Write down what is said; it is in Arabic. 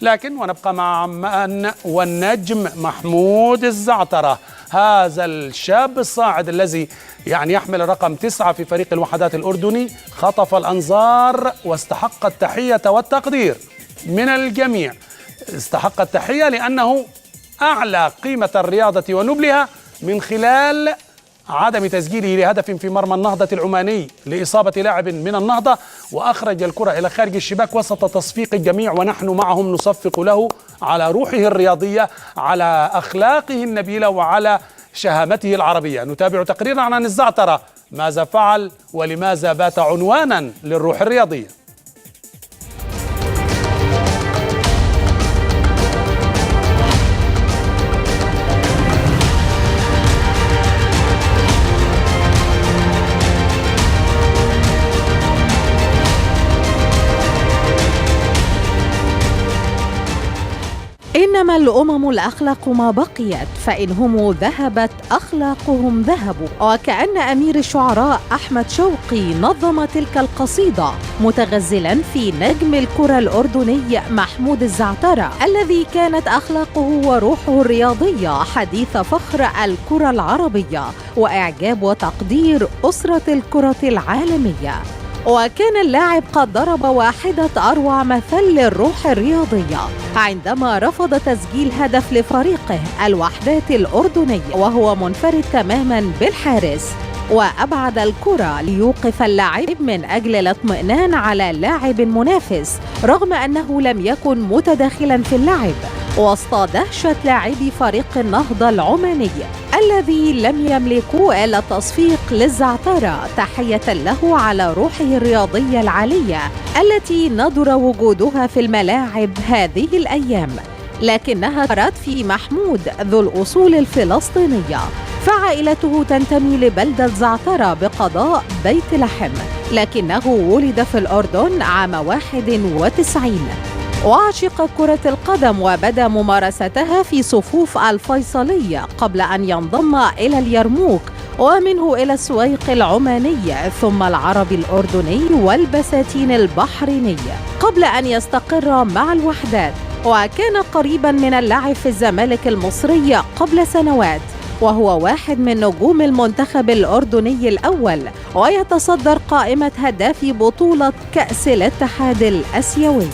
لكن ونبقى مع عمان والنجم محمود الزعترة، هذا الشاب الصاعد الذي يحمل رقم 9 في فريق الوحدات الأردني، خطف الأنظار واستحق التحية والتقدير من الجميع. استحق التحية لأنه أعلى قيمة الرياضة ونبلها من خلال عدم تسجيله لهدف في مرمى النهضة العماني لإصابة لاعب من النهضة، وأخرج الكرة إلى خارج الشباك وسط تصفيق الجميع، ونحن معهم نصفق له على روحه الرياضية، على أخلاقه النبيلة، وعلى شهامته العربية. نتابع تقريرا عن الزعترة، ماذا فعل ولماذا بات عنوانا للروح الرياضية. إنما الأمم الأخلاق ما بقيت، فإنهم ذهبت أخلاقهم ذهبوا. وكأن أمير الشعراء أحمد شوقي نظم تلك القصيدة متغزلا في نجم الكرة الأردني محمود الزعترة، الذي كانت أخلاقه وروحه الرياضية حديث فخر الكرة العربية وإعجاب وتقدير أسرة الكرة العالمية. وكان اللاعب قد ضرب واحدة أروع مثل للروح الرياضية عندما رفض تسجيل هدف لفريقه الوحدات الأردني وهو منفرد تماما بالحارس، وأبعد الكرة ليوقف اللاعب من أجل الاطمئنان على لاعب منافس رغم أنه لم يكن متداخلا في اللعب، وسط دهشة لاعبي فريق النهضة العماني الذي لم يملكوا إلا التصفيق للزعترة تحية له على روحه الرياضية العالية التي ندر وجودها في الملاعب هذه الأيام، لكنها رأت في محمود ذو الأصول الفلسطينية، فعائلته تنتمي لبلدة زعترة بقضاء بيت لحم، لكنه ولد في الأردن عام 91، وعشق كرة القدم وبدأ ممارستها في صفوف الفيصلية قبل أن ينضم إلى اليرموك ومنه إلى السويق العماني ثم العربي الأردني والبساتين البحريني قبل أن يستقر مع الوحدات، وكان قريبا من اللعب في الزمالك المصري قبل سنوات، وهو واحد من نجوم المنتخب الأردني الأول ويتصدر قائمة هدافي بطولة كأس الاتحاد الآسيوي.